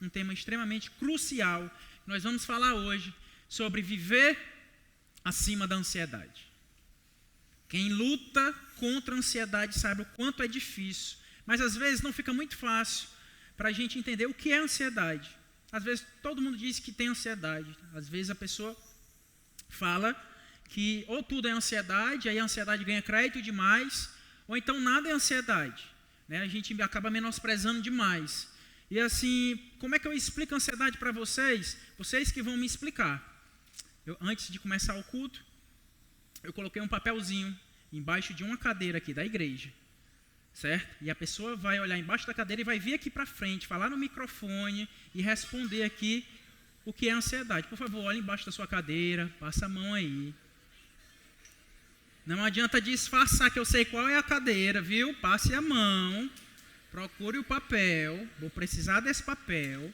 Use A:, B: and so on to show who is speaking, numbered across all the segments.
A: um tema extremamente crucial. Nós vamos falar hoje sobre viver acima da ansiedade. Quem luta contra a ansiedade sabe o quanto é difícil, mas às vezes não fica muito fácil para a gente entender o que é ansiedade. Às vezes todo mundo diz que tem ansiedade, às vezes a pessoa fala que ou tudo é ansiedade, aí a ansiedade ganha crédito demais, ou então nada é ansiedade, né? A gente acaba menosprezando demais. E assim, como é que eu explico a ansiedade para vocês? Vocês que vão me explicar. Antes de começar o culto, eu coloquei um papelzinho embaixo de uma cadeira aqui da igreja, certo? E a pessoa vai olhar embaixo da cadeira e vai vir aqui para frente, falar no microfone e responder aqui o que é ansiedade. Por favor, olhe embaixo da sua cadeira, passa a mão aí. Não adianta disfarçar que eu sei qual é a cadeira, viu? Passe a mão, procure o papel, vou precisar desse papel.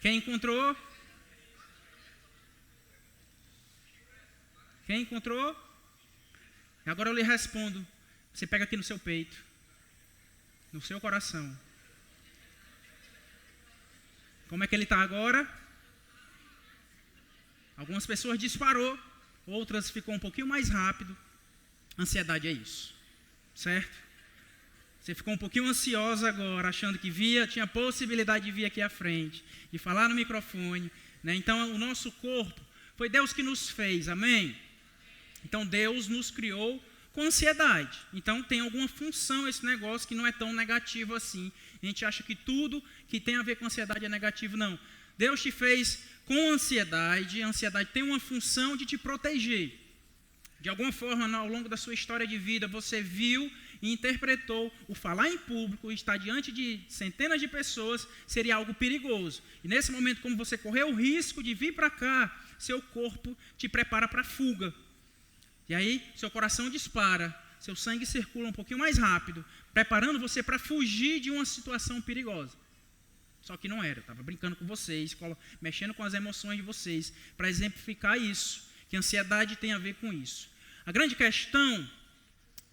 A: Quem encontrou? Quem encontrou? Agora eu lhe respondo. Você pega aqui no seu peito, no seu coração. Como é que ele está agora? Algumas pessoas disparou, outras ficou um pouquinho mais rápido. Ansiedade é isso, certo? Você ficou um pouquinho ansiosa agora, achando que tinha possibilidade de vir aqui à frente, de falar no microfone, né? Então, o nosso corpo, foi Deus que nos fez, amém? Então, Deus nos criou com ansiedade. Então, tem alguma função esse negócio que não é tão negativo assim. A gente acha que tudo que tem a ver com ansiedade é negativo, não. Deus te fez com ansiedade, a ansiedade tem uma função de te proteger. De alguma forma, ao longo da sua história de vida, você viu e interpretou o falar em público, estar diante de centenas de pessoas, seria algo perigoso. E nesse momento, como você correu o risco de vir para cá, seu corpo te prepara para a fuga. E aí, seu coração dispara, seu sangue circula um pouquinho mais rápido, preparando você para fugir de uma situação perigosa. Só que não era, eu estava brincando com vocês, mexendo com as emoções de vocês, para exemplificar isso, que a ansiedade tem a ver com isso. A grande questão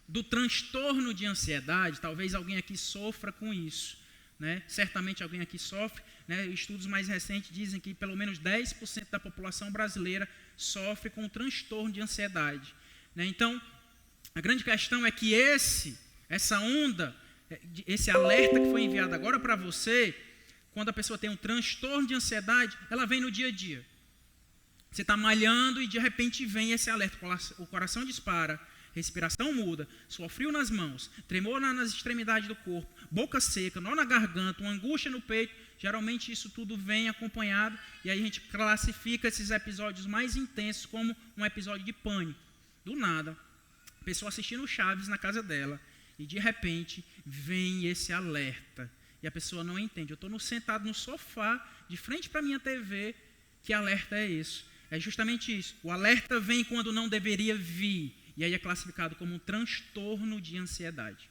A: do transtorno de ansiedade, talvez alguém aqui sofra com isso, né? Certamente alguém aqui sofre, né? Estudos mais recentes dizem que pelo menos 10% da população brasileira sofre com o transtorno de ansiedade, né? Então, a grande questão é que essa onda, esse alerta que foi enviado agora para você, quando a pessoa tem um transtorno de ansiedade, ela vem no dia a dia. Você está malhando e de repente vem esse alerta, o coração dispara, respiração muda, suor frio nas mãos, tremor nas extremidades do corpo, boca seca, nó na garganta, uma angústia no peito. Geralmente isso tudo vem acompanhado e aí a gente classifica esses episódios mais intensos como um episódio de pânico. Do nada, a pessoa assistindo Chaves na casa dela e de repente vem esse alerta e a pessoa não entende. Eu estou sentado no sofá, de frente para a minha TV, que alerta é esse? É justamente isso. O alerta vem quando não deveria vir. E aí é classificado como um transtorno de ansiedade.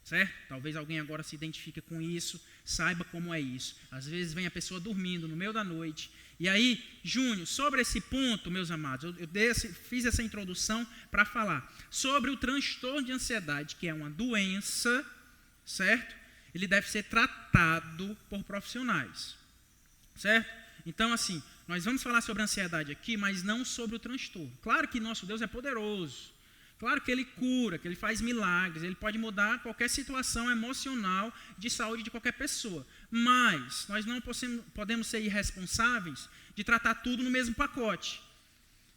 A: Certo? Talvez alguém agora se identifique com isso, saiba como é isso. Às vezes vem a pessoa dormindo no meio da noite. E aí, Júnior, sobre esse ponto, meus amados, eu fiz essa introdução para falar sobre o transtorno de ansiedade, que é uma doença, certo? Ele deve ser tratado por profissionais. Certo? Então, assim, nós vamos falar sobre a ansiedade aqui, mas não sobre o transtorno. Claro que nosso Deus é poderoso. Claro que Ele cura, que Ele faz milagres. Ele pode mudar qualquer situação emocional de saúde de qualquer pessoa. Mas nós não podemos ser irresponsáveis de tratar tudo no mesmo pacote.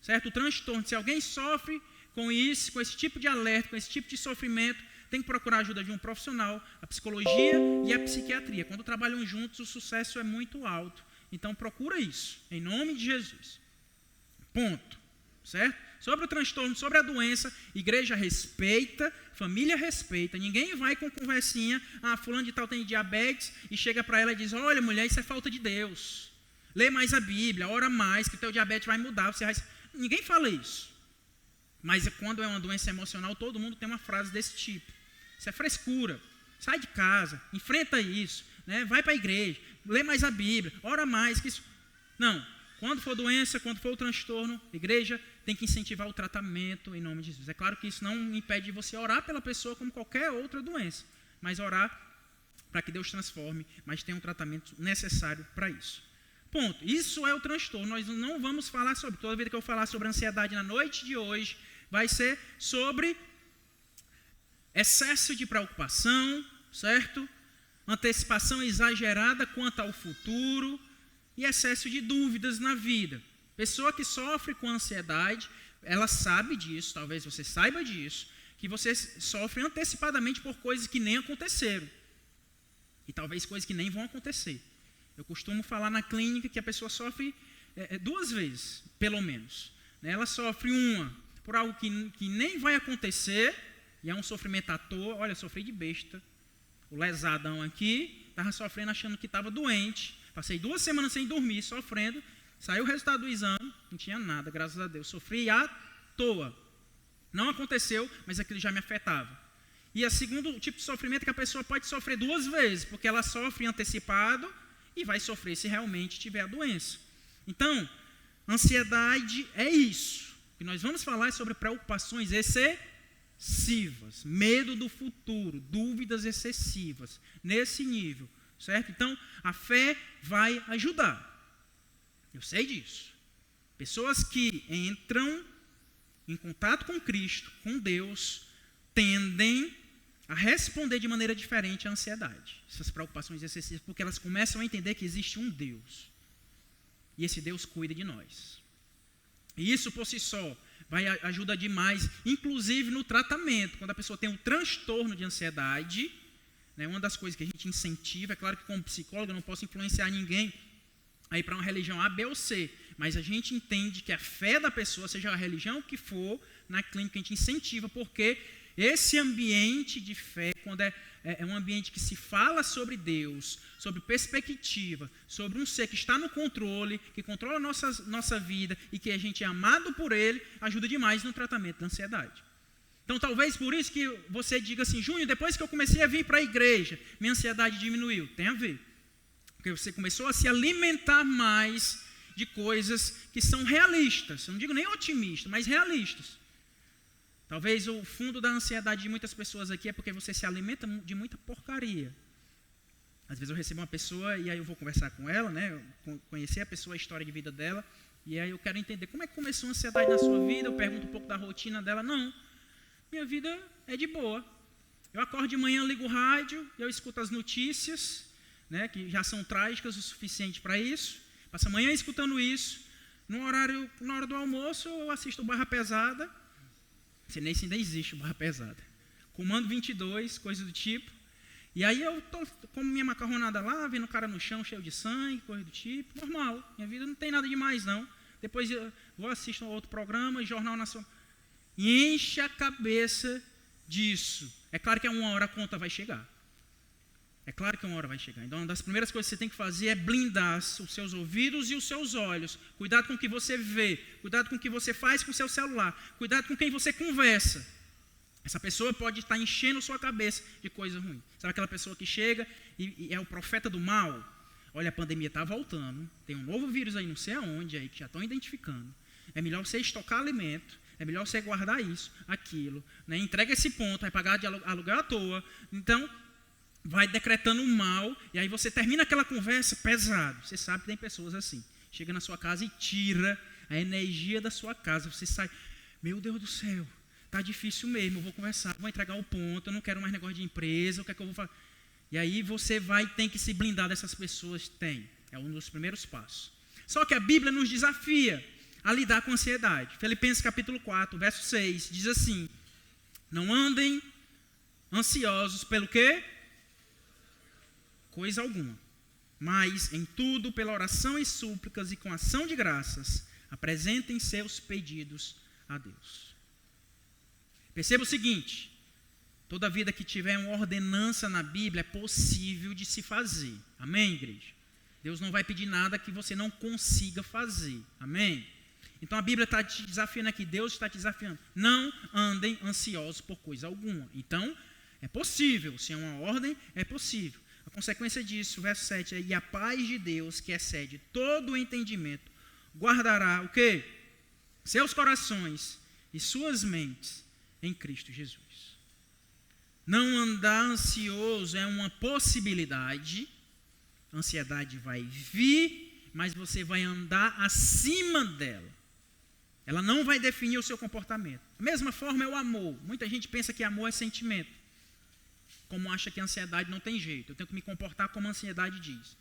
A: Certo? O transtorno, se alguém sofre com isso, com esse tipo de alerta, com esse tipo de sofrimento, tem que procurar a ajuda de um profissional, a psicologia e a psiquiatria. Quando trabalham juntos, o sucesso é muito alto. Então, procura isso, em nome de Jesus. Ponto. Certo? Sobre o transtorno, sobre a doença, igreja respeita, família respeita. Ninguém vai com conversinha, fulano de tal tem diabetes, e chega para ela e diz, olha mulher, isso é falta de Deus. Lê mais a Bíblia, ora mais, que teu diabetes vai mudar. Ninguém fala isso. Mas quando é uma doença emocional, todo mundo tem uma frase desse tipo. Isso é frescura. Sai de casa, enfrenta isso, né? Vai para a igreja, lê mais a Bíblia, ora mais. Que isso... Não, quando for doença, quando for o transtorno, igreja tem que incentivar o tratamento em nome de Jesus. É claro que isso não impede de você orar pela pessoa como qualquer outra doença, mas orar para que Deus transforme, mas tem um tratamento necessário para isso. Ponto. Isso é o transtorno. Nós não vamos falar sobre, toda vez que eu falar sobre ansiedade na noite de hoje, vai ser sobre excesso de preocupação, certo? Antecipação exagerada quanto ao futuro e excesso de dúvidas na vida. Pessoa que sofre com ansiedade, ela sabe disso, talvez você saiba disso, que você sofre antecipadamente por coisas que nem aconteceram. E talvez coisas que nem vão acontecer. Eu costumo falar na clínica que a pessoa sofre 2 vezes, pelo menos. Ela sofre uma por algo que nem vai acontecer, e é um sofrimento à toa. Olha, eu sofri de besta. O lesadão aqui, estava sofrendo achando que estava doente. Passei 2 semanas sem dormir, sofrendo. Saiu o resultado do exame, não tinha nada, graças a Deus. Sofri à toa. Não aconteceu, mas aquilo já me afetava. E o segundo tipo de sofrimento é que a pessoa pode sofrer 2 vezes, porque ela sofre antecipado e vai sofrer se realmente tiver a doença. Então, ansiedade é isso. O que nós vamos falar é sobre preocupações excessivas, medo do futuro, dúvidas excessivas, nesse nível, certo? Então, a fé vai ajudar. Eu sei disso. Pessoas que entram em contato com Cristo, com Deus, tendem a responder de maneira diferente à ansiedade, essas preocupações excessivas, porque elas começam a entender que existe um Deus. E esse Deus cuida de nós. E isso por si só vai ajudar demais, inclusive no tratamento. Quando a pessoa tem um transtorno de ansiedade, né, uma das coisas que a gente incentiva, é claro que como psicólogo eu não posso influenciar ninguém a ir para uma religião A, B ou C, mas a gente entende que a fé da pessoa, seja a religião que for, na clínica a gente incentiva, porque esse ambiente de fé, quando é um ambiente que se fala sobre Deus, sobre perspectiva, sobre um ser que está no controle, que controla a nossa vida e que a gente é amado por Ele, ajuda demais no tratamento da ansiedade. Então, talvez por isso que você diga assim, Júnior, depois que eu comecei a vir para a igreja, minha ansiedade diminuiu. Tem a ver. Porque você começou a se alimentar mais de coisas que são realistas. Eu não digo nem otimistas, mas realistas. Talvez o fundo da ansiedade de muitas pessoas aqui é porque você se alimenta de muita porcaria. Às vezes eu recebo uma pessoa e aí eu vou conversar com ela, né? Conhecer a pessoa, a história de vida dela, e aí eu quero entender como é que começou a ansiedade na sua vida. Eu pergunto um pouco da rotina dela. Não, minha vida é de boa. Eu acordo de manhã, ligo o rádio, eu escuto as notícias, né, que já são trágicas o suficiente para isso. Passo a manhã escutando isso. Na hora do almoço eu assisto o Barra Pesada. Não sei nem se ainda existe o Barra Pesada. Comando 22, coisa do tipo. E aí eu como minha macarronada lá, vendo o cara no chão cheio de sangue, coisa do tipo. Normal, minha vida não tem nada demais não. Depois eu vou assistir um outro programa, Jornal Nacional. E enche a cabeça disso. É claro que uma hora a conta vai chegar. É claro que uma hora vai chegar. Então, uma das primeiras coisas que você tem que fazer é blindar os seus ouvidos e os seus olhos. Cuidado com o que você vê. Cuidado com o que você faz com o seu celular. Cuidado com quem você conversa. Essa pessoa pode estar enchendo sua cabeça de coisa ruim. Sabe aquela pessoa que chega e é o profeta do mal? Olha, a pandemia está voltando. Tem um novo vírus aí, não sei aonde, aí, que já estão identificando. É melhor você estocar alimento. É melhor você guardar isso, aquilo. Né? Entrega esse ponto, vai pagar de aluguel à toa. Então, vai decretando um mal, e aí você termina aquela conversa pesado. Você sabe que tem pessoas assim. Chega na sua casa e tira a energia da sua casa. Você sai, meu Deus do céu, tá difícil mesmo, eu vou conversar, vou entregar o ponto, eu não quero mais negócio de empresa, o que é que eu vou fazer? E aí você tem que se blindar dessas pessoas. É um dos primeiros passos. Só que a Bíblia nos desafia a lidar com a ansiedade. Filipenses capítulo 4, verso 6, diz assim: não andem ansiosos pelo quê? Coisa alguma, mas em tudo, pela oração e súplicas e com ação de graças, apresentem seus pedidos a Deus. Perceba o seguinte: toda vida que tiver uma ordenança na Bíblia é possível de se fazer. Amém, igreja? Deus não vai pedir nada que você não consiga fazer. Amém? Então a Bíblia está te desafiando aqui, Deus está te desafiando. Não andem ansiosos por coisa alguma. Então, é possível, se é uma ordem, é possível. A consequência disso, verso 7, é: e a paz de Deus, que excede todo o entendimento, guardará o quê? seus corações e suas mentes em Cristo Jesus. Não andar ansioso é uma possibilidade. A ansiedade vai vir, mas você vai andar acima dela. Ela não vai definir o seu comportamento. Da mesma forma é o amor. Muita gente pensa que amor é sentimento. Como acha que a ansiedade não tem jeito. Eu tenho que me comportar como a ansiedade diz.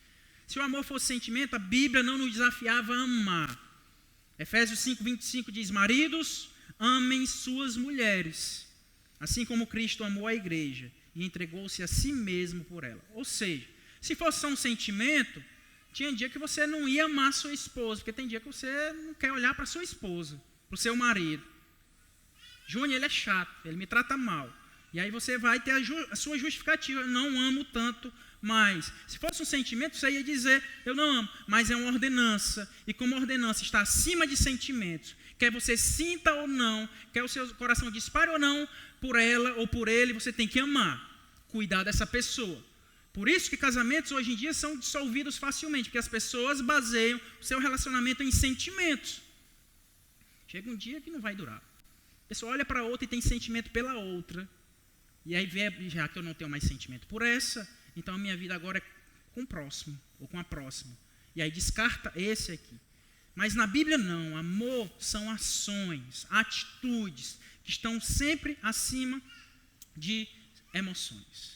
A: Se o amor fosse sentimento, a Bíblia não nos desafiava a amar. Efésios 5:25 diz: maridos, amem suas mulheres, assim como Cristo amou a igreja e entregou-se a si mesmo por ela. Ou seja, se fosse só um sentimento, tinha dia que você não ia amar sua esposa, porque tem dia que você não quer olhar para sua esposa, para o seu marido. Júnior, ele é chato, ele me trata mal. E aí você vai ter a sua justificativa: eu não amo tanto mais. Se fosse um sentimento, você ia dizer: eu não amo, mas é uma ordenança. E como a ordenança está acima de sentimentos, quer você sinta ou não, quer o seu coração dispare ou não, por ela ou por ele, você tem que amar, cuidar dessa pessoa. Por isso que casamentos hoje em dia são dissolvidos facilmente, porque as pessoas baseiam o seu relacionamento em sentimentos. Chega um dia que não vai durar. A pessoa olha para a outra e tem sentimento pela outra. E aí vê, já que eu não tenho mais sentimento por essa, então a minha vida agora é com o próximo, ou com a próxima. E aí descarta esse aqui. Mas na Bíblia não. Amor são ações, atitudes, que estão sempre acima de emoções.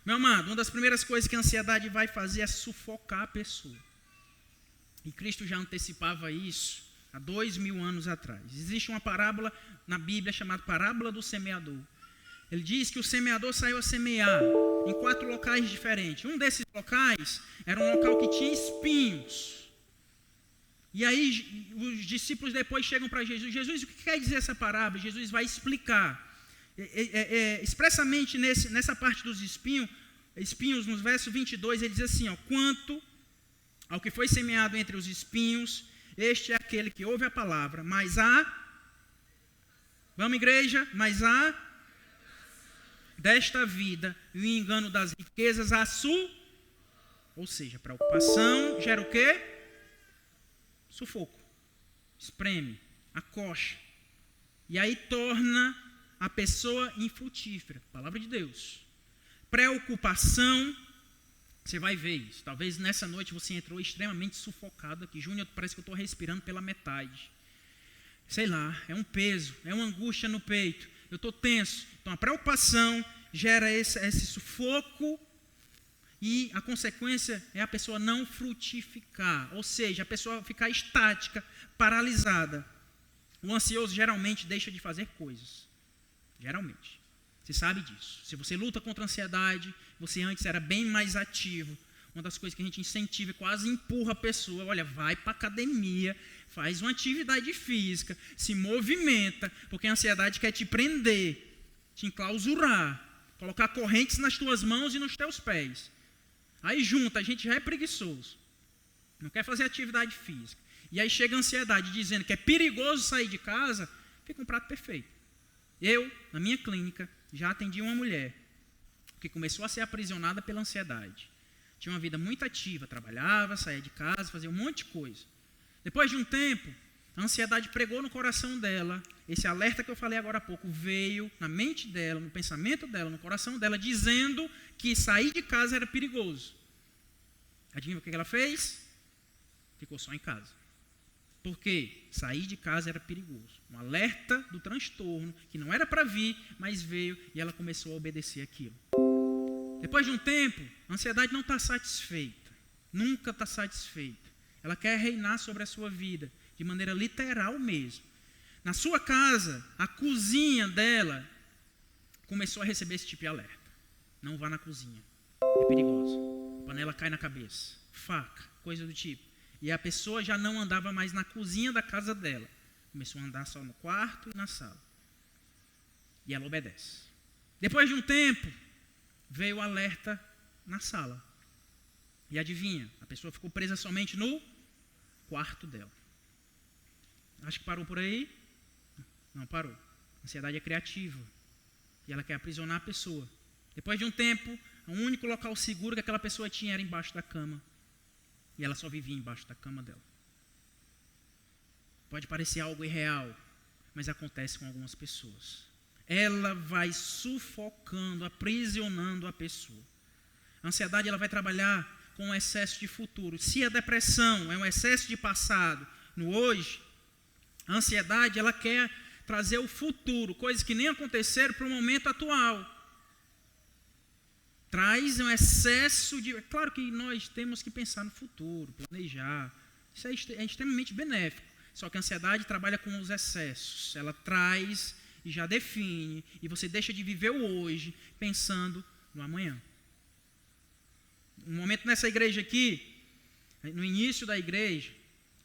A: Meu amado, uma das primeiras coisas que a ansiedade vai fazer é sufocar a pessoa. E Cristo já antecipava isso há 2000 anos atrás. Existe uma parábola na Bíblia chamada parábola do semeador. Ele diz que o semeador saiu a semear em 4 locais diferentes. Um desses locais era um local que tinha espinhos. E aí os discípulos depois chegam para Jesus. Jesus, o que quer dizer essa parábola? Jesus vai explicar. Expressamente nessa parte dos espinhos, no verso 22, ele diz assim, ó: quanto ao que foi semeado entre os espinhos, este é aquele que ouve a palavra, mas vamos igreja, mas desta vida, e o engano das riquezas, ou seja, preocupação gera o quê? Sufoco, espreme, acocha, e aí torna a pessoa infrutífera. Palavra de Deus. Preocupação, você vai ver isso. Talvez nessa noite você entrou extremamente sufocado aqui. Júnior, parece que eu estou respirando pela metade. Sei lá, é um peso, é uma angústia no peito. Eu estou tenso. Então a preocupação gera esse sufoco e a consequência é a pessoa não frutificar. Ou seja, a pessoa ficar estática, paralisada. O ansioso geralmente deixa de fazer coisas. Geralmente. Você sabe disso. Se você luta contra a ansiedade, você antes era bem mais ativo. Uma das coisas que a gente incentiva e quase empurra a pessoa: olha, vai para a academia, faz uma atividade física, se movimenta, porque a ansiedade quer te prender, te enclausurar, colocar correntes nas tuas mãos e nos teus pés. Aí junta, a gente já é preguiçoso, não quer fazer atividade física. E aí chega a ansiedade dizendo que é perigoso sair de casa, fica um prato perfeito. Eu, na minha clínica, já atendi uma mulher que começou a ser aprisionada pela ansiedade. Tinha uma vida muito ativa, trabalhava, saía de casa, fazia um monte de coisa. Depois de um tempo, a ansiedade pregou no coração dela. Esse alerta que eu falei agora há pouco veio na mente dela, no pensamento dela, no coração dela, dizendo que sair de casa era perigoso. Adivinha o que ela fez? Ficou só em casa. Por quê? Sair de casa era perigoso. Um alerta do transtorno, que não era para vir, mas veio e ela começou a obedecer aquilo. Depois de um tempo, a ansiedade não está satisfeita. Nunca está satisfeita. Ela quer reinar sobre a sua vida, de maneira literal mesmo. Na sua casa, a cozinha dela começou a receber esse tipo de alerta. Não vá na cozinha, é perigoso. A panela cai na cabeça, faca, coisa do tipo. E a pessoa já não andava mais na cozinha da casa dela. Começou a andar só no quarto e na sala. E ela obedece. Depois de um tempo, veio o alerta na sala. E adivinha, a pessoa ficou presa somente no quarto dela. Acho que parou por aí? Não parou. A ansiedade é criativa. E ela quer aprisionar a pessoa. Depois de um tempo, o único local seguro que aquela pessoa tinha era embaixo da cama. E ela só vivia embaixo da cama dela. Pode parecer algo irreal, mas acontece com algumas pessoas. Ela vai sufocando, aprisionando a pessoa. A ansiedade ela vai trabalhar com um excesso de futuro. Se a depressão é um excesso de passado no hoje, a ansiedade ela quer trazer o futuro, coisas que nem aconteceram para o momento atual. Traz um excesso de... É claro que nós temos que pensar no futuro, planejar. Isso é extremamente benéfico. Só que a ansiedade trabalha com os excessos. Ela traz e já define. E você deixa de viver o hoje pensando no amanhã. Um momento nessa igreja aqui, no início da igreja,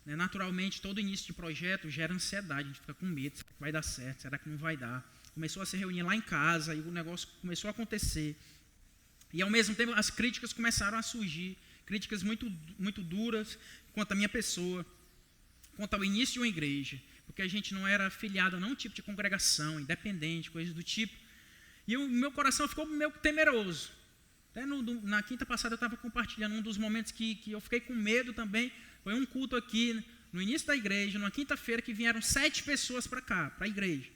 A: né, naturalmente todo início de projeto gera ansiedade. A gente fica com medo. Será que vai dar certo? Será que não vai dar? Começou a se reunir lá em casa e o negócio começou a acontecer. E ao mesmo tempo as críticas começaram a surgir. Críticas muito, muito duras quanto à minha pessoa, quanto ao início de uma igreja, porque a gente não era afiliado a nenhum tipo de congregação, independente, coisas do tipo. E o meu coração ficou meio temeroso. Até na quinta passada eu estava compartilhando um dos momentos que eu fiquei com medo também. Foi um culto aqui, no início da igreja, numa quinta-feira, que vieram 7 pessoas para cá, para a igreja.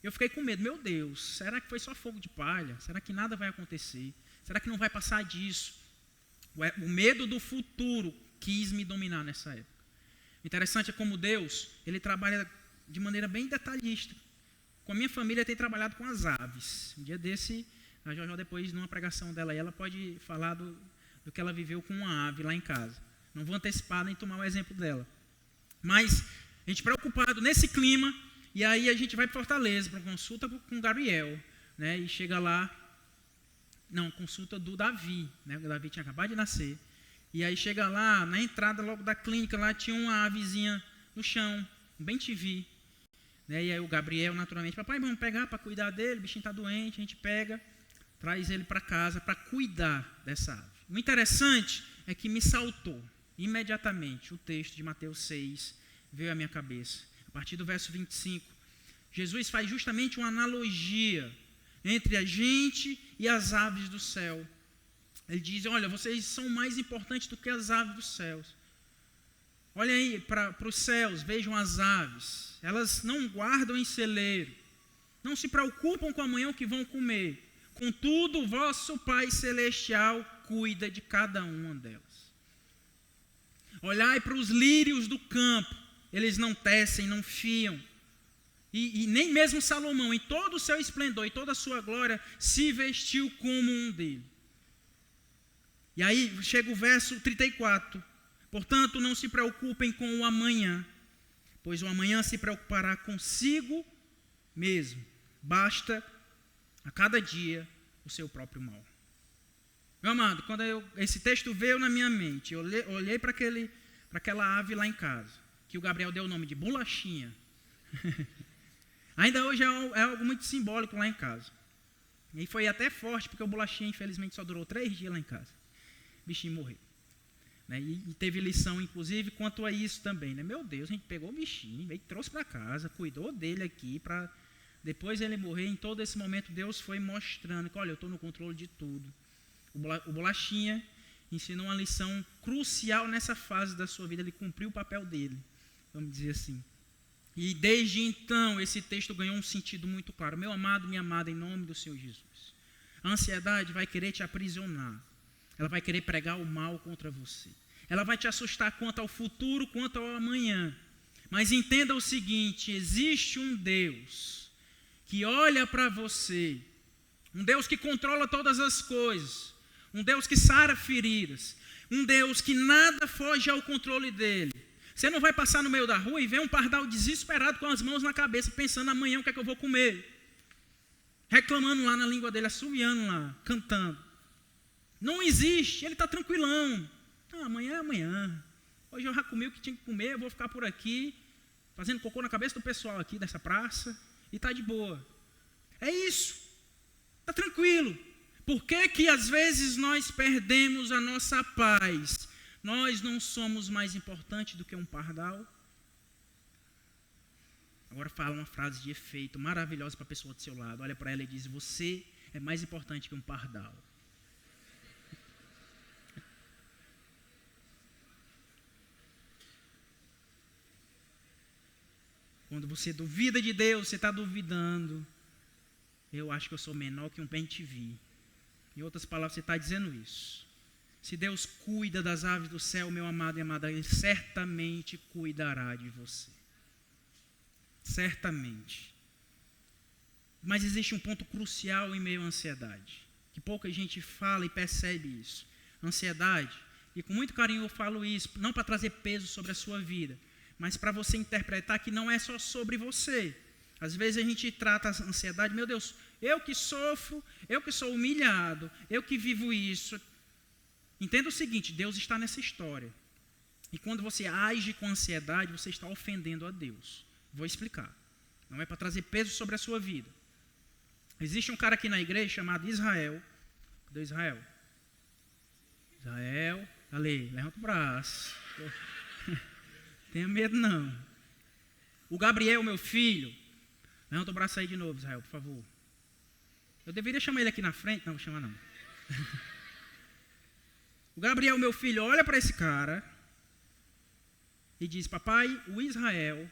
A: Eu fiquei com medo. Meu Deus, será que foi só fogo de palha? Será que nada vai acontecer? Será que não vai passar disso? O medo do futuro quis me dominar nessa época. O interessante é como Deus, Ele trabalha de maneira bem detalhista. Com a minha família, tem trabalhado com as aves. Um dia desse, a Jojo, depois, numa pregação dela, ela pode falar do que ela viveu com uma ave lá em casa. Não vou antecipar nem tomar o exemplo dela. Mas, a gente preocupado nesse clima, e aí a gente vai para Fortaleza, para consulta com o Gabriel, né? E chega lá, não, consulta do Davi, né? O Davi tinha acabado de nascer. E aí chega lá, na entrada logo da clínica, lá tinha uma avezinha no chão, um bem-te-vi. Né? E aí o Gabriel, naturalmente, papai, vamos pegar para cuidar dele, o bichinho está doente, a gente pega, traz ele para casa para cuidar dessa ave. O interessante é que me saltou imediatamente o texto de Mateus 6, veio à minha cabeça. A partir do verso 25, Jesus faz justamente uma analogia entre a gente e as aves do céu. Ele diz, olha, vocês são mais importantes do que as aves dos céus. Olhem aí para os céus, vejam as aves. Elas não guardam em celeiro, não se preocupam com amanhã o que vão comer. Contudo, o vosso Pai Celestial cuida de cada uma delas. Olhai para os lírios do campo, eles não tecem, não fiam. E nem mesmo Salomão, em todo o seu esplendor e toda a sua glória, se vestiu como um deles. E aí chega o verso 34. Portanto, não se preocupem com o amanhã, pois o amanhã se preocupará consigo mesmo. Basta a cada dia o seu próprio mal. Meu amado, quando esse texto veio na minha mente, eu olhei para aquela ave lá em casa, que o Gabriel deu o nome de Bolachinha. Ainda hoje é algo muito simbólico lá em casa. E foi até forte, porque o Bolachinha, infelizmente, só durou 3 dias lá em casa. O bichinho morreu. Né? E teve lição, inclusive, quanto a isso também. Né? Meu Deus, a gente pegou o bichinho, veio, trouxe para casa, cuidou dele aqui, para depois ele morrer. Em todo esse momento, Deus foi mostrando que, olha, eu estou no controle de tudo. O Bolachinha ensinou uma lição crucial nessa fase da sua vida. Ele cumpriu o papel dele, vamos dizer assim. E desde então, esse texto ganhou um sentido muito claro. Meu amado, minha amada, em nome do Senhor Jesus. A ansiedade vai querer te aprisionar. Ela vai querer pregar o mal contra você. Ela vai te assustar quanto ao futuro, quanto ao amanhã. Mas entenda o seguinte, existe um Deus que olha para você. Um Deus que controla todas as coisas. Um Deus que sara feridas. Um Deus que nada foge ao controle dele. Você não vai passar no meio da rua e ver um pardal desesperado com as mãos na cabeça, pensando amanhã o que é que eu vou comer. Reclamando lá na língua dele, assoviando lá, cantando. Não existe, ele está tranquilão. Amanhã é amanhã. Hoje eu já comi o que tinha que comer, eu vou ficar por aqui, fazendo cocô na cabeça do pessoal aqui dessa praça, e está de boa. É isso. Está tranquilo. Por que às vezes nós perdemos a nossa paz? Nós não somos mais importantes do que um pardal? Agora fala uma frase de efeito maravilhosa para a pessoa do seu lado. Olha para ela e diz, você é mais importante que um pardal. Quando você duvida de Deus, você está duvidando. Eu acho que eu sou menor que um bem-te-vi. Em outras palavras, você está dizendo isso. Se Deus cuida das aves do céu, meu amado e amada, Ele certamente cuidará de você. Certamente. Mas existe um ponto crucial em meio à ansiedade, que pouca gente fala e percebe isso. Ansiedade, e com muito carinho eu falo isso, não para trazer peso sobre a sua vida, mas para você interpretar que não é só sobre você. Às vezes a gente trata a ansiedade, meu Deus, eu que sofro, eu que sou humilhado, eu que vivo isso. Entenda o seguinte, Deus está nessa história. E quando você age com ansiedade, você está ofendendo a Deus. Vou explicar. Não é para trazer peso sobre a sua vida. Existe um cara aqui na igreja chamado Israel. Cadê Israel? Israel, ali, levanta o braço. Tenha medo não. O Gabriel, meu filho, levanta o braço aí de novo, Israel, por favor. Eu deveria chamar ele aqui na frente? Não, vou chamar não. O Gabriel, meu filho, olha para esse cara e diz, papai, o Israel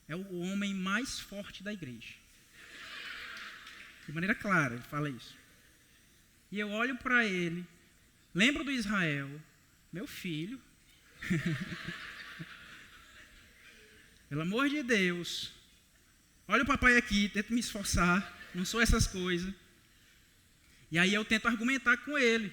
A: é o homem mais forte da igreja. De maneira clara, ele fala isso. E eu olho para ele, lembro do Israel, meu filho. Pelo amor de Deus. Olha o papai aqui, tento me esforçar, não sou essas coisas. E aí eu tento argumentar com ele.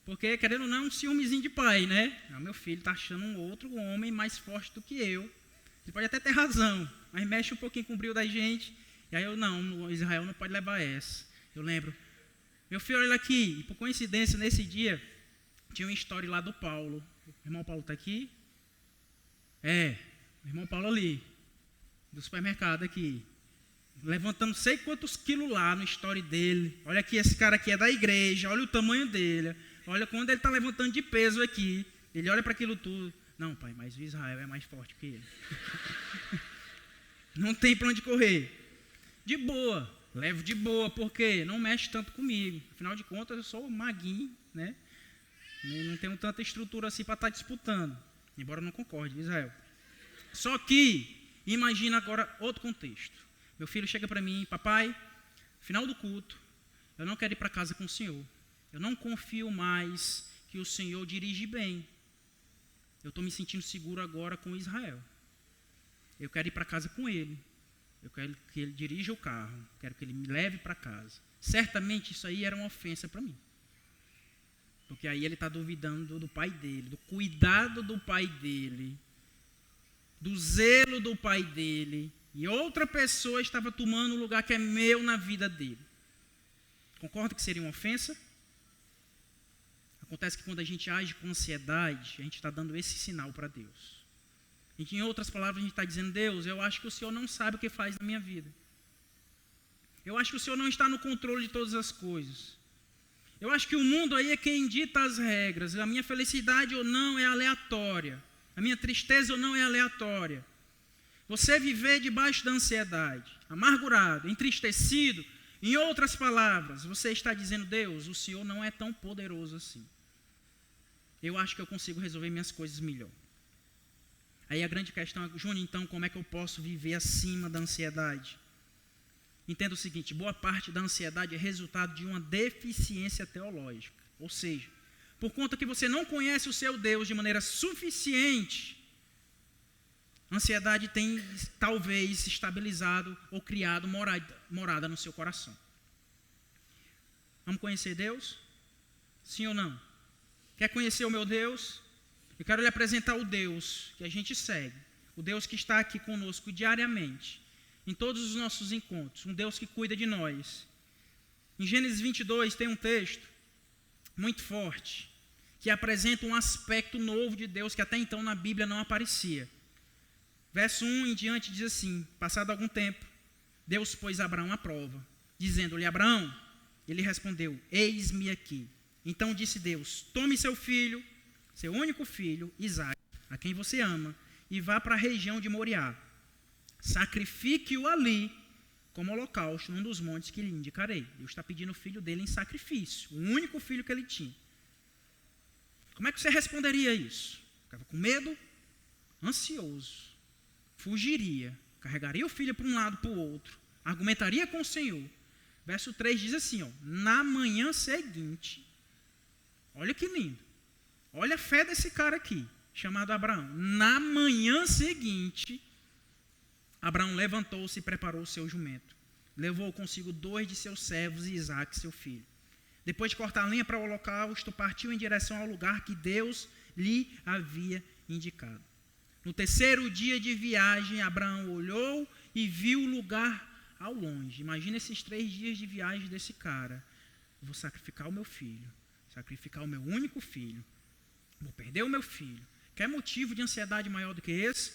A: Porque, querendo ou não, é um ciúmezinho de pai, né? Ah, meu filho está achando um outro homem mais forte do que eu. Ele pode até ter razão, mas mexe um pouquinho com o brilho da gente. E aí eu, não, Israel não pode levar essa. Eu lembro, meu filho, olha aqui. E por coincidência, nesse dia, tinha uma história lá do Paulo. O irmão Paulo está aqui? O irmão Paulo ali, do supermercado aqui. Levantando não sei quantos quilos lá no story dele. Olha aqui, esse cara aqui é da igreja, olha o tamanho dele. Olha quando ele está levantando de peso aqui. Ele olha para aquilo tudo. Não, pai, mas o Israel é mais forte que ele. Não tem para onde correr. De boa, levo de boa, porque não mexe tanto comigo. Afinal de contas, eu sou maguinho, né? Não tenho tanta estrutura assim para estar disputando. Embora eu não concorde, Israel. Só que, imagina agora outro contexto. Meu filho chega para mim, papai, final do culto, eu não quero ir para casa com o senhor. Eu não confio mais que o senhor dirige bem. Eu estou me sentindo seguro agora com Israel. Eu quero ir para casa com ele. Eu quero que ele dirija o carro. Quero que ele me leve para casa. Certamente isso aí era uma ofensa para mim. Porque aí ele está duvidando do pai dele, do cuidado do pai dele, do zelo do pai dele. E outra pessoa estava tomando o lugar que é meu na vida dele. Concorda que seria uma ofensa? Acontece que quando a gente age com ansiedade, a gente está dando esse sinal para Deus. Em outras palavras, a gente está dizendo, Deus, eu acho que o Senhor não sabe o que faz na minha vida. Eu acho que o Senhor não está no controle de todas as coisas. Eu acho que o mundo aí é quem dita as regras. A minha felicidade ou não é aleatória. A minha tristeza ou não é aleatória. Você viver debaixo da ansiedade, amargurado, entristecido, em outras palavras, você está dizendo, Deus, o Senhor não é tão poderoso assim. Eu acho que eu consigo resolver minhas coisas melhor. Aí a grande questão é, Júnior, então, como é que eu posso viver acima da ansiedade? Entenda o seguinte, boa parte da ansiedade é resultado de uma deficiência teológica. Ou seja, por conta que você não conhece o seu Deus de maneira suficiente, a ansiedade tem, talvez, estabilizado ou criado morada no seu coração. Vamos conhecer Deus? Sim ou não? Quer conhecer o meu Deus? Eu quero lhe apresentar o Deus que a gente segue. O Deus que está aqui conosco diariamente, em todos os nossos encontros. Um Deus que cuida de nós. Em Gênesis 22 tem um texto muito forte, que apresenta um aspecto novo de Deus que até então na Bíblia não aparecia. Verso 1 em diante diz assim, passado algum tempo, Deus pôs Abraão à prova, dizendo-lhe, Abraão, ele respondeu, eis-me aqui. Então disse Deus, tome seu filho, seu único filho, Isaque, a quem você ama, e vá para a região de Moriá. Sacrifique-o ali, como holocausto, num dos montes que lhe indicarei. Deus está pedindo o filho dele em sacrifício, o único filho que ele tinha. Como é que você responderia isso? Ficava com medo? Ansioso. Fugiria. carregaria o filho para um lado, para o outro, argumentaria com o Senhor. Verso 3 diz assim, na manhã seguinte, olha que lindo, olha a fé desse cara aqui, chamado Abraão. Na manhã seguinte, Abraão levantou-se e preparou o seu jumento. Levou consigo 2 de seus servos e Isaque, seu filho. Depois de cortar a lenha para o holocausto, partiu em direção ao lugar que Deus lhe havia indicado. No terceiro dia de viagem, Abraão olhou e viu o lugar ao longe. Imagina esses 3 dias de viagem desse cara. Vou sacrificar o meu filho, sacrificar o meu único filho, vou perder o meu filho. Quer motivo de ansiedade maior do que esse?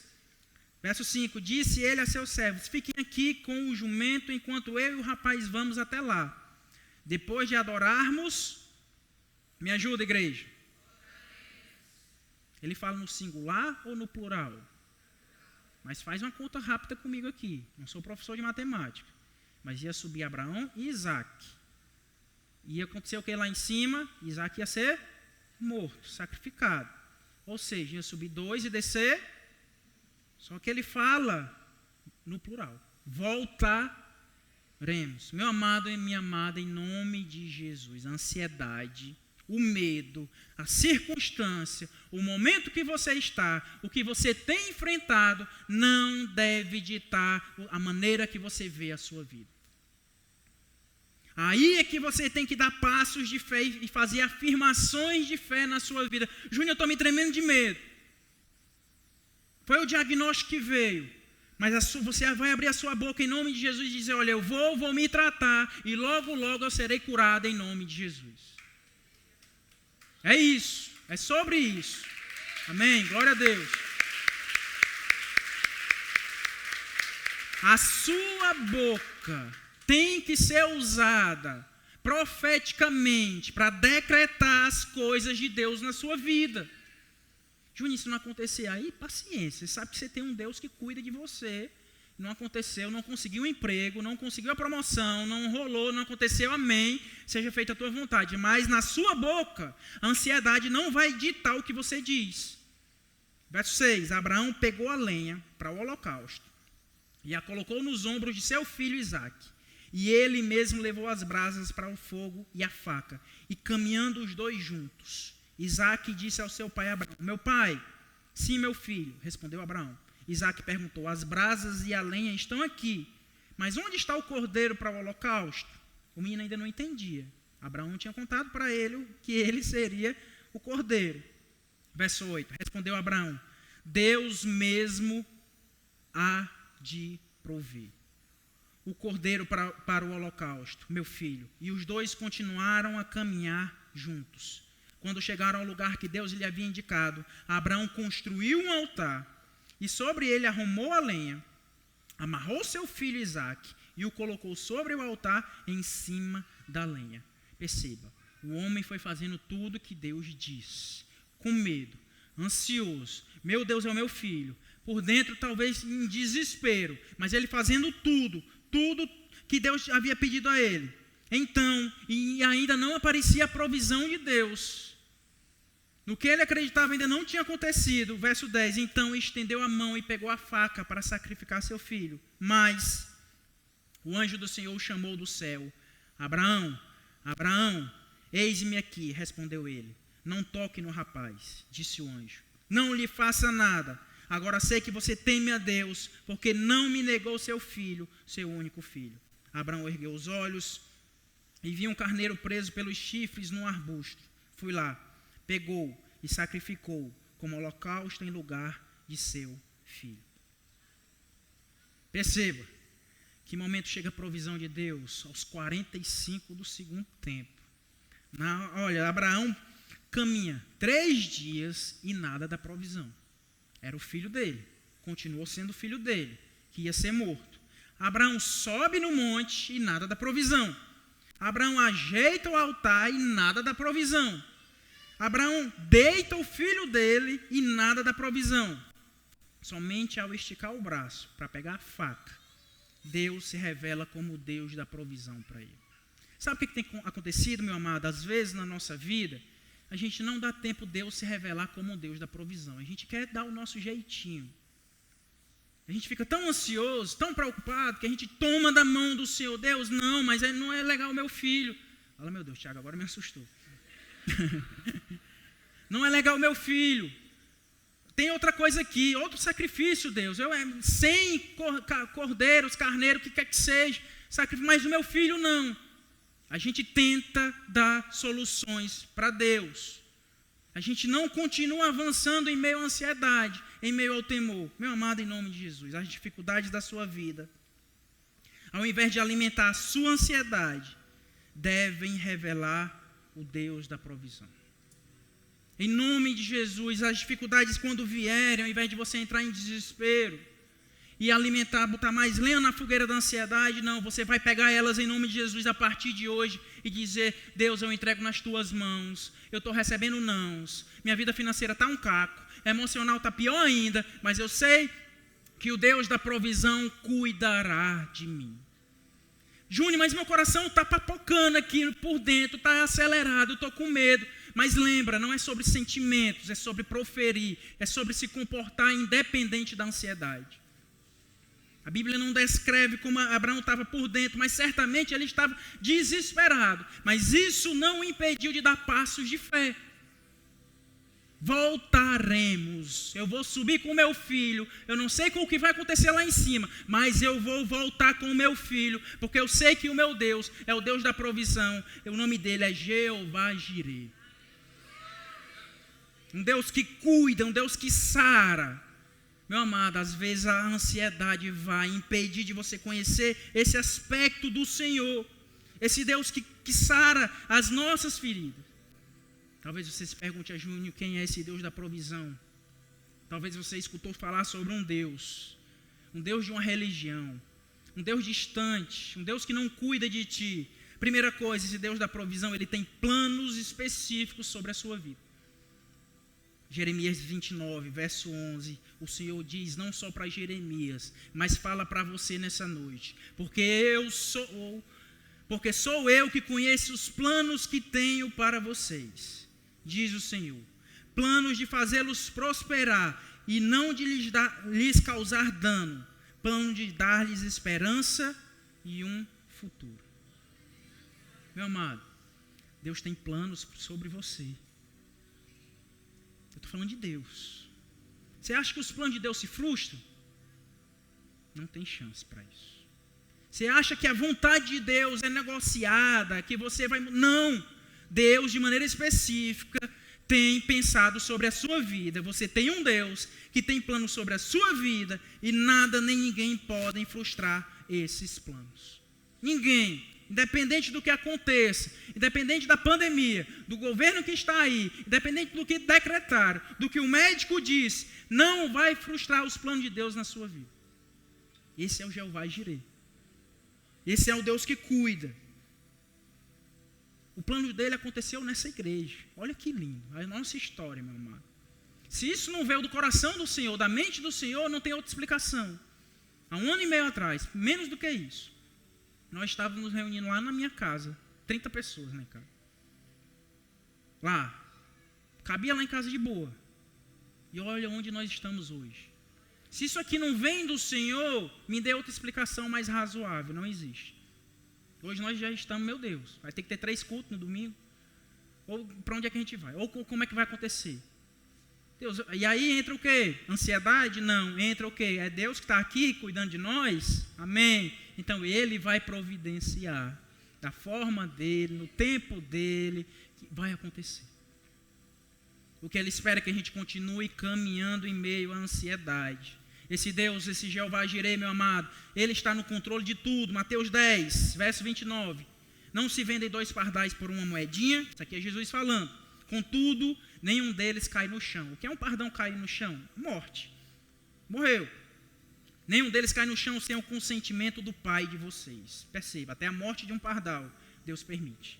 A: Verso 5, disse ele a seus servos, fiquem aqui com o jumento enquanto eu e o rapaz vamos até lá. Depois de adorarmos, me ajuda, igreja. Ele fala no singular ou no plural? Mas faz uma conta rápida comigo aqui. Não sou professor de matemática. Mas ia subir Abraão e Isaque. Ia acontecer o que lá em cima? Isaque ia ser morto, sacrificado. Ou seja, ia subir 2 e descer. Só que ele fala no plural. Voltaremos. Meu amado e minha amada, em nome de Jesus, a ansiedade, o medo, a circunstância, o momento que você está, o que você tem enfrentado, não deve ditar a maneira que você vê a sua vida. Aí é que você tem que dar passos de fé e fazer afirmações de fé na sua vida. Júnior, eu estou me tremendo de medo. Foi o diagnóstico que veio. Mas você vai abrir a sua boca em nome de Jesus e dizer, olha, eu vou me tratar e logo, logo eu serei curado em nome de Jesus. É isso, é sobre isso. Amém, glória a Deus. A sua boca tem que ser usada profeticamente para decretar as coisas de Deus na sua vida. Júnior, se não acontecer aí, paciência. Você sabe que você tem um Deus que cuida de você. Não aconteceu, não conseguiu um emprego, não conseguiu a promoção, não rolou, não aconteceu, amém. Seja feita a tua vontade. Mas na sua boca, a ansiedade não vai ditar o que você diz. Verso 6, Abraão pegou a lenha para o holocausto e a colocou nos ombros de seu filho Isaque. E ele mesmo levou as brasas para o fogo e a faca. E caminhando os 2 juntos, Isaque disse ao seu pai Abraão, meu pai, sim, meu filho, respondeu Abraão. Isaque perguntou, as brasas e a lenha estão aqui, mas onde está o cordeiro para o holocausto? O menino ainda não entendia. Abraão tinha contado para ele que ele seria o cordeiro. Verso 8, respondeu Abraão, Deus mesmo há de prover o cordeiro para o holocausto, meu filho. E os 2 continuaram a caminhar juntos. Quando chegaram ao lugar que Deus lhe havia indicado, Abraão construiu um altar e sobre ele arrumou a lenha, amarrou seu filho Isaque e o colocou sobre o altar em cima da lenha. Perceba, o homem foi fazendo tudo que Deus disse, com medo, ansioso. Meu Deus é o meu filho. Por dentro talvez em desespero, mas ele fazendo tudo que Deus havia pedido a ele. Então, e ainda não aparecia a provisão de Deus. No que ele acreditava ainda não tinha acontecido. Verso 10, então estendeu a mão e pegou a faca para sacrificar seu filho. Mas o anjo do Senhor o chamou do céu. Abraão, Abraão, eis-me aqui, respondeu ele. Não toque no rapaz, disse o anjo. Não lhe faça nada. Agora sei que você teme a Deus, porque não me negou seu filho, seu único filho. Abraão ergueu os olhos e viu um carneiro preso pelos chifres num arbusto. Fui lá, pegou e sacrificou como holocausto em lugar de seu filho. Perceba que momento chega a provisão de Deus, aos 45 do segundo tempo. Olha, Abraão caminha 3 dias e nada da provisão. Era o filho dele, continuou sendo o filho dele, que ia ser morto. Abraão sobe no monte e nada da provisão. Abraão ajeita o altar e nada da provisão. Abraão deita o filho dele e nada da provisão. Somente ao esticar o braço para pegar a faca, Deus se revela como o Deus da provisão para ele. Sabe o que tem acontecido, meu amado? Às vezes na nossa vida, a gente não dá tempo Deus se revelar como o Deus da provisão. A gente quer dar o nosso jeitinho. A gente fica tão ansioso, tão preocupado, que a gente toma da mão do Senhor. Deus, não, mas não é legal meu filho. Fala, meu Deus, Tiago, agora me assustou. Não é legal meu filho. Tem outra coisa aqui, outro sacrifício, Deus. 100 cordeiros, carneiros, o que quer que seja. Sacrifício, mas o meu filho não. A gente tenta dar soluções para Deus. A gente não continua avançando em meio à ansiedade, em meio ao temor. Meu amado, em nome de Jesus, as dificuldades da sua vida, ao invés de alimentar a sua ansiedade, devem revelar o Deus da provisão. Em nome de Jesus, as dificuldades quando vierem, ao invés de você entrar em desespero e alimentar, botar mais lenha na fogueira da ansiedade, não, você vai pegar elas em nome de Jesus a partir de hoje e dizer, Deus, eu entrego nas tuas mãos, eu estou recebendo nãos, minha vida financeira está um caco, emocional está pior ainda, mas eu sei que o Deus da provisão cuidará de mim. Júnior, mas meu coração está papocando aqui por dentro, está acelerado, estou com medo. Mas lembra, não é sobre sentimentos, é sobre proferir, é sobre se comportar independente da ansiedade. A Bíblia não descreve como Abraão estava por dentro, mas certamente ele estava desesperado. Mas isso não o impediu de dar passos de fé. Voltaremos, eu vou subir com o meu filho, eu não sei com o que vai acontecer lá em cima, mas eu vou voltar com o meu filho, porque eu sei que o meu Deus é o Deus da provisão, o nome dele é Jeová Jireh. Um Deus que cuida, um Deus que sara. Meu amado, às vezes a ansiedade vai impedir de você conhecer esse aspecto do Senhor, esse Deus que sara as nossas feridas. Talvez você se pergunte a Júnior, quem é esse Deus da provisão? Talvez você escutou falar sobre um Deus de uma religião, um Deus distante, um Deus que não cuida de ti. Primeira coisa, esse Deus da provisão, ele tem planos específicos sobre a sua vida. Jeremias 29, verso 11, o Senhor diz não só para Jeremias, mas fala para você nessa noite, porque sou eu que conheço os planos que tenho para vocês, diz o Senhor, planos de fazê-los prosperar e não de lhes causar dano, plano de dar-lhes esperança e um futuro. Meu amado, Deus tem planos sobre você. Eu estou falando de Deus. Você acha que os planos de Deus se frustram? Não tem chance para isso. Você acha que a vontade de Deus é negociada, que você vai... Não! Deus, de maneira específica, tem pensado sobre a sua vida. Você tem um Deus que tem planos sobre a sua vida e nada nem ninguém podem frustrar esses planos. Ninguém. Independente do que aconteça, independente da pandemia, do governo que está aí, independente do que decretaram, do que o médico disse, não vai frustrar os planos de Deus na sua vida. Esse é o Jeová Jireh. Esse é o Deus que cuida. O plano dele aconteceu nessa igreja. Olha que lindo, a nossa história, meu amado. Se isso não veio do coração do Senhor, da mente do Senhor, não tem outra explicação. Há 1 ano e meio atrás, menos do que isso, nós estávamos nos reunindo lá na minha casa, 30 pessoas, né, cara? Lá, cabia lá em casa de boa. E olha onde nós estamos hoje. Se isso aqui não vem do Senhor, me dê outra explicação mais razoável, não existe. Hoje nós já estamos, meu Deus, vai ter que ter 3 cultos no domingo. Ou para onde é que a gente vai? Ou como é que vai acontecer? Deus, e aí entra o quê? Ansiedade? Não. Entra o quê? É Deus que está aqui cuidando de nós? Amém. Então Ele vai providenciar da forma dEle, no tempo dEle, que vai acontecer. O que Ele espera é que a gente continue caminhando em meio à ansiedade. Esse Deus, esse Jeová Jireh, meu amado, Ele está no controle de tudo. Mateus 10, verso 29. Não se vendem 2 pardais por uma moedinha. Isso aqui é Jesus falando. Contudo, nenhum deles cai no chão. O que é um pardão cair no chão? Morte. Morreu. Nenhum deles cai no chão sem o consentimento do Pai de vocês. Perceba, até a morte de um pardal, Deus permite.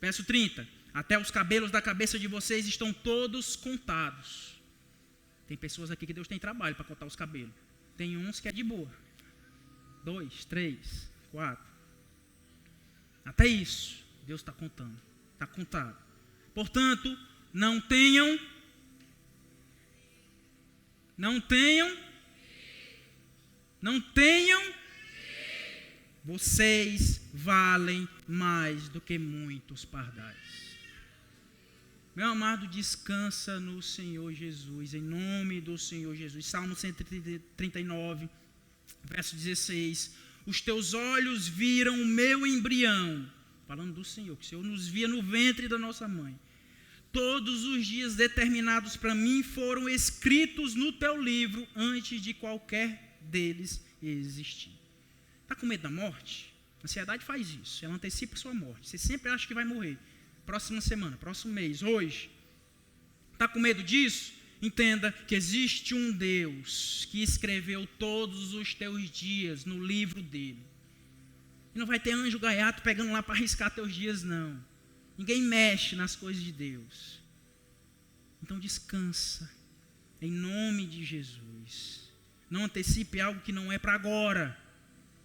A: Verso 30. Até os cabelos da cabeça de vocês estão todos contados. Tem pessoas aqui que Deus tem trabalho para contar os cabelos. Tem uns que é de boa. 2, 3, 4. Até isso, Deus está contando. Está contado. Portanto, não tenham Não tenham. Vocês valem mais do que muitos pardais. Meu amado, descansa no Senhor Jesus, em nome do Senhor Jesus. Salmo 139, verso 16. Os teus olhos viram o meu embrião. Falando do Senhor, que o Senhor nos via no ventre da nossa mãe. Todos os dias determinados para mim foram escritos no teu livro antes de qualquer deles existir. Está com medo da morte? A ansiedade faz isso, ela antecipa a sua morte. Você sempre acha que vai morrer. Próxima semana, próximo mês, hoje. Está com medo disso? Entenda que existe um Deus que escreveu todos os teus dias no livro dele. E não vai ter anjo gaiato pegando lá para arriscar teus dias, não. Ninguém mexe nas coisas de Deus. Então descansa, em nome de Jesus. Não antecipe algo que não é para agora.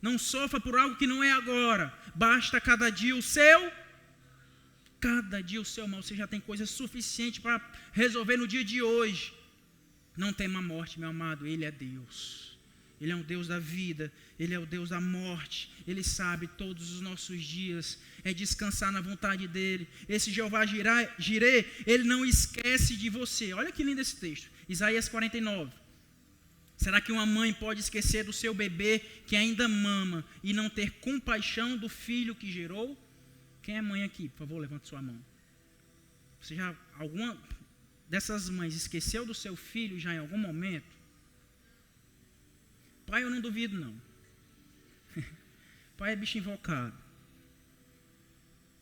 A: Não sofra por algo que não é agora. Basta cada dia o seu mal. Você já tem coisa suficiente para resolver no dia de hoje. Não tema a morte, meu amado. Ele é Deus. Ele é um Deus da vida. Ele é o Deus da morte. Ele sabe todos os nossos dias. É descansar na vontade dele. Esse Jeová Jirê, ele não esquece de você. Olha que lindo esse texto. Isaías 49. Será que uma mãe pode esquecer do seu bebê que ainda mama e não ter compaixão do filho que gerou? Quem é mãe aqui? Por favor, levante sua mão. Você já, alguma dessas mães esqueceu do seu filho já em algum momento? Pai eu não duvido não. Pai é bicho invocado.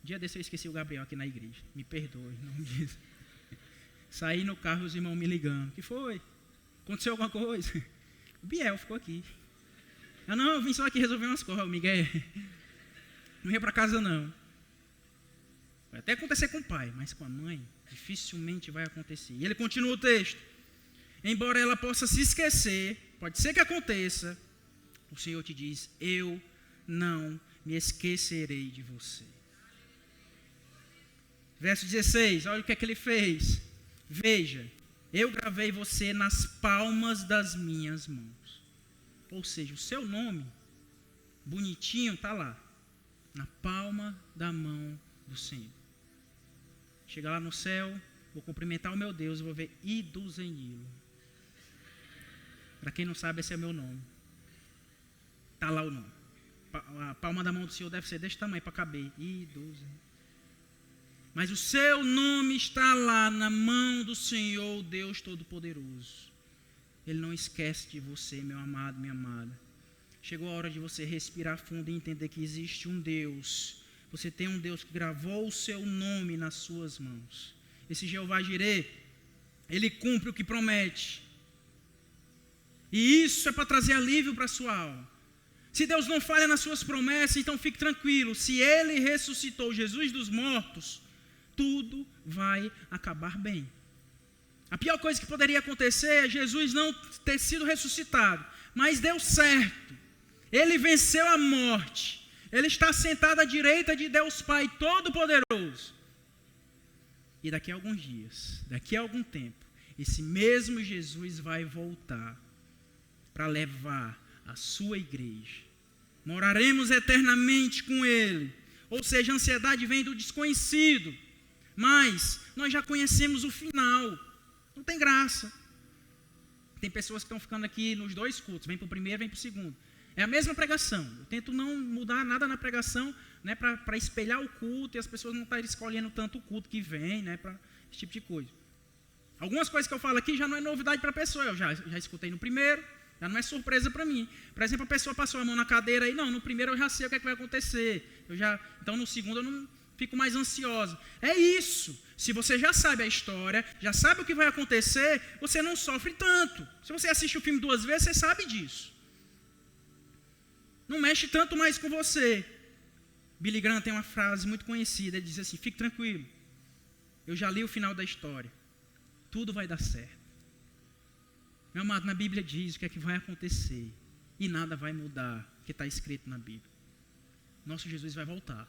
A: Um dia desse eu esqueci o Gabriel aqui na igreja. Me perdoe, não me diz. Saí no carro, os irmãos me ligando. O que foi? Aconteceu alguma coisa? O Biel ficou aqui. Eu vim só aqui resolver umas coisas, Miguel. Não ia para casa não. Vai até acontecer com o pai, mas com a mãe dificilmente vai acontecer. E ele continua o texto. Embora ela possa se esquecer, pode ser que aconteça, o Senhor te diz, eu não me esquecerei de você. Verso 16, olha o que é que ele fez. Veja, eu gravei você nas palmas das minhas mãos. Ou seja, o seu nome, bonitinho, está lá. Na palma da mão do Senhor. Chegar lá no céu, vou cumprimentar o meu Deus, vou ver Iduzenilo. Para quem não sabe, esse é meu nome. Está lá o nome. A palma da mão do Senhor deve ser desse tamanho para caber. Iduzenilo. Mas o seu nome está lá na mão do Senhor, Deus Todo-Poderoso. Ele não esquece de você, meu amado, minha amada. Chegou a hora de você respirar fundo e entender que existe um Deus. Você tem um Deus que gravou o seu nome nas suas mãos. Esse Jeová Jirê, ele cumpre o que promete. E isso é para trazer alívio para a sua alma. Se Deus não falha nas suas promessas, então fique tranquilo. Se ele ressuscitou Jesus dos mortos, tudo vai acabar bem. A pior coisa que poderia acontecer é Jesus não ter sido ressuscitado. Mas deu certo. Ele venceu a morte. Ele está sentado à direita de Deus Pai Todo-Poderoso. E daqui a alguns dias, daqui a algum tempo, esse mesmo Jesus vai voltar para levar a sua igreja. Moraremos eternamente com ele. Ou seja, a ansiedade vem do desconhecido. Mas nós já conhecemos o final. Não tem graça. Tem pessoas que estão ficando aqui nos dois cultos. Vem para o primeiro, vem para o segundo. É a mesma pregação. Eu tento não mudar nada na pregação, né, para espelhar o culto e as pessoas não estarem escolhendo tanto o culto que vem, né, para esse tipo de coisa. Algumas coisas que eu falo aqui já não é novidade para a pessoa. Eu já escutei no primeiro, já não é surpresa para mim. Por exemplo, a pessoa passou a mão na cadeira e não, no primeiro eu já sei o que é que vai acontecer. Então no segundo eu não fico mais ansiosa. É isso. Se você já sabe a história, já sabe o que vai acontecer, você não sofre tanto. Se você assiste o filme 2 vezes, você sabe disso. Não mexe tanto mais com você. Billy Graham tem uma frase muito conhecida, ele diz assim, fique tranquilo, eu já li o final da história, tudo vai dar certo. Meu amado, na Bíblia diz o que é que vai acontecer, e nada vai mudar, o que está escrito na Bíblia. Nosso Jesus vai voltar.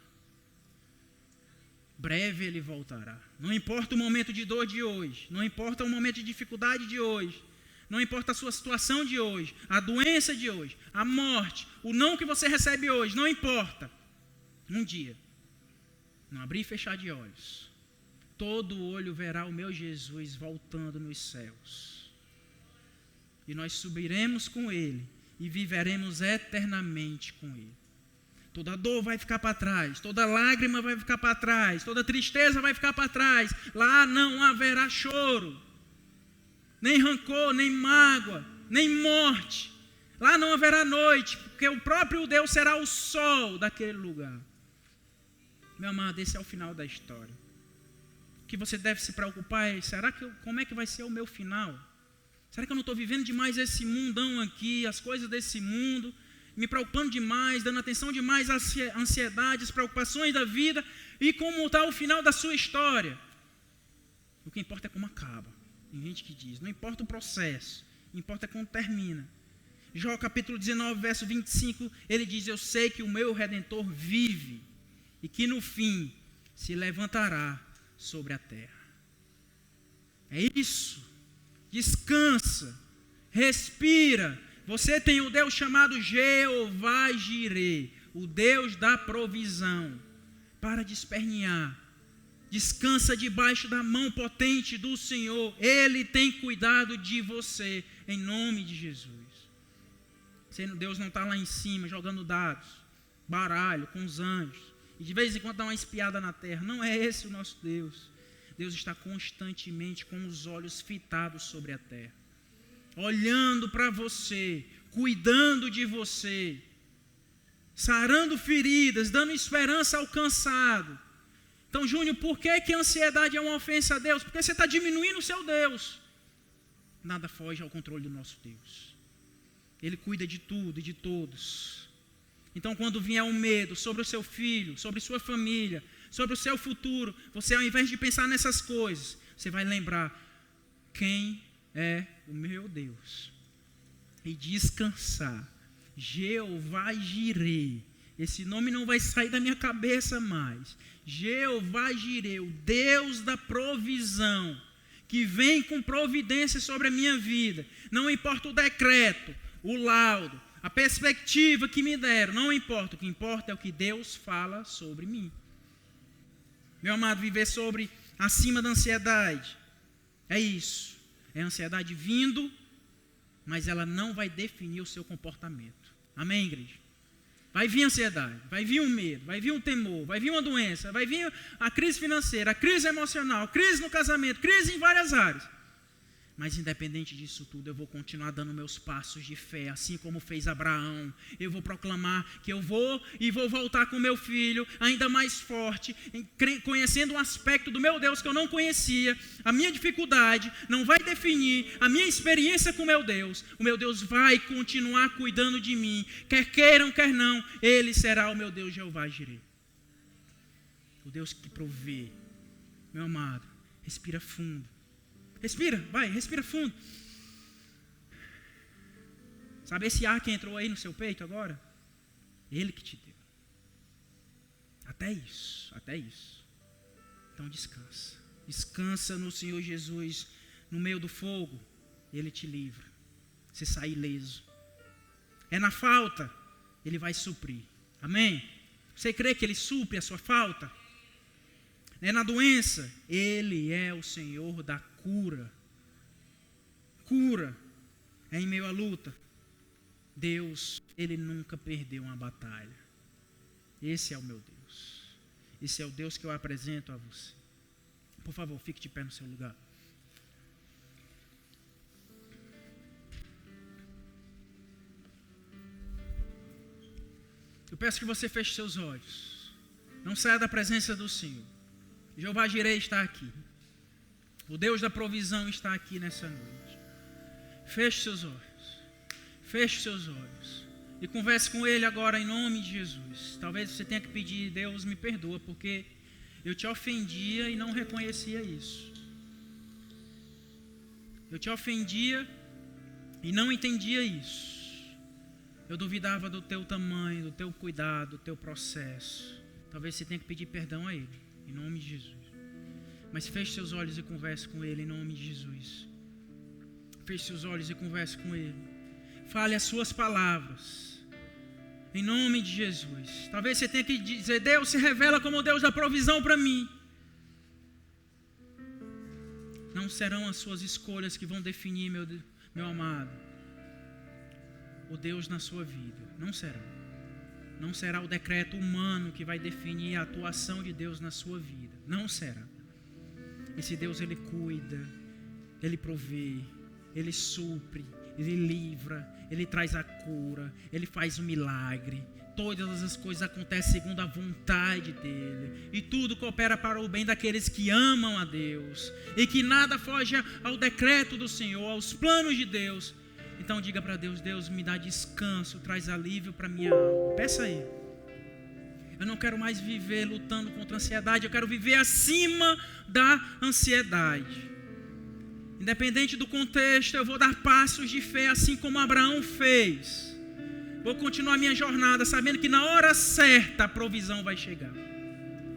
A: Breve ele voltará. Não importa o momento de dor de hoje, não importa o momento de dificuldade de hoje, não importa a sua situação de hoje, a doença de hoje, a morte, o não que você recebe hoje, não importa. Um dia, não abrir e fechar de olhos, todo olho verá o meu Jesus voltando nos céus. E nós subiremos com Ele e viveremos eternamente com Ele. Toda dor vai ficar para trás, toda lágrima vai ficar para trás, toda tristeza vai ficar para trás. Lá não haverá choro, nem rancor, nem mágoa, nem morte. Lá não haverá noite, porque o próprio Deus será o sol daquele lugar. Meu amado, esse é o final da história. O que você deve se preocupar é, como é que vai ser o meu final? Será que eu não estou vivendo demais esse mundão aqui, as coisas desse mundo, me preocupando demais, dando atenção demais às ansiedades, preocupações da vida, e como está o final da sua história? O que importa é como acaba. Tem gente que diz, não importa o processo, importa como termina. Jó capítulo 19, verso 25, ele diz, eu sei que o meu Redentor vive, e que no fim se levantará sobre a terra. É isso. Descansa, respira. Você tem o Deus chamado Jeová Jirê, o Deus da provisão. Para de espernear. Descansa debaixo da mão potente do Senhor. Ele tem cuidado de você, em nome de Jesus. Deus não está lá em cima jogando dados, baralho com os anjos, e de vez em quando dá uma espiada na terra. Não é esse o nosso Deus. Deus está constantemente com os olhos fitados sobre a terra, olhando para você, cuidando de você, sarando feridas, dando esperança ao cansado. Então, Júnior, por que a ansiedade é uma ofensa a Deus? Porque você está diminuindo o seu Deus. Nada foge ao controle do nosso Deus. Ele cuida de tudo e de todos. Então, quando vier um medo sobre o seu filho, sobre sua família, sobre o seu futuro, você, ao invés de pensar nessas coisas, você vai lembrar quem é o meu Deus. E descansar. Jeová Jirê. Esse nome não vai sair da minha cabeça mais. Jeová Jirê, o Deus da provisão, que vem com providência sobre a minha vida. Não importa o decreto, o laudo, a perspectiva que me deram, não importa. O que importa é o que Deus fala sobre mim. Meu amado, viver acima da ansiedade, é isso. É a ansiedade vindo, mas ela não vai definir o seu comportamento. Amém, igreja? Vai vir ansiedade, vai vir um medo, vai vir um temor, vai vir uma doença, vai vir a crise financeira, a crise emocional, crise no casamento, crise em várias áreas. Mas independente disso tudo, eu vou continuar dando meus passos de fé, assim como fez Abraão. Eu vou proclamar que eu vou voltar com meu filho, ainda mais forte, conhecendo um aspecto do meu Deus que eu não conhecia. A minha dificuldade não vai definir a minha experiência com o meu Deus. O meu Deus vai continuar cuidando de mim, quer queiram, quer não. Ele será o meu Deus Jeová Jirê. O Deus que provê. Meu amado, respira fundo. Respira fundo. Sabe esse ar que entrou aí no seu peito agora? Ele que te deu. Até isso. Então descansa. Descansa no Senhor Jesus. No meio do fogo, Ele te livra. Você sai ileso. É na falta, Ele vai suprir. Amém? Você crê que Ele supre a sua falta? É na doença, Ele é o Senhor da cura. Cura é em meio à luta. Deus, Ele nunca perdeu uma batalha. Esse é o meu Deus. Esse é o Deus que eu apresento a você. Por favor, fique de pé no seu lugar. Eu peço que você feche seus olhos. Não saia da presença do Senhor. Jeová Jirê está aqui. O Deus da provisão está aqui nessa noite. Feche seus olhos. Feche seus olhos. E converse com Ele agora em nome de Jesus. Talvez você tenha que pedir, Deus me perdoa, porque eu te ofendia e não reconhecia isso. Eu te ofendia e não entendia isso. Eu duvidava do teu tamanho, do teu cuidado, do teu processo. Talvez você tenha que pedir perdão a Ele, em nome de Jesus. Mas feche seus olhos e converse com Ele em nome de Jesus. Feche seus olhos e converse com Ele. Fale as suas palavras. Em nome de Jesus. Talvez você tenha que dizer: Deus se revela como o Deus da provisão para mim. Não serão as suas escolhas que vão definir, meu amado, o Deus na sua vida. Não será. Não será o decreto humano que vai definir a atuação de Deus na sua vida. Não será. Esse Deus, Ele cuida, Ele provê, Ele supre, Ele livra, Ele traz a cura, Ele faz o milagre. Todas as coisas acontecem segundo a vontade dEle. E tudo coopera para o bem daqueles que amam a Deus. E que nada foge ao decreto do Senhor, aos planos de Deus. Então diga para Deus: Deus, me dá descanso, traz alívio para minha alma. Peça aí. Eu não quero mais viver lutando contra a ansiedade. Eu quero viver acima da ansiedade. Independente do contexto, eu vou dar passos de fé assim como Abraão fez. Vou continuar minha jornada sabendo que na hora certa a provisão vai chegar.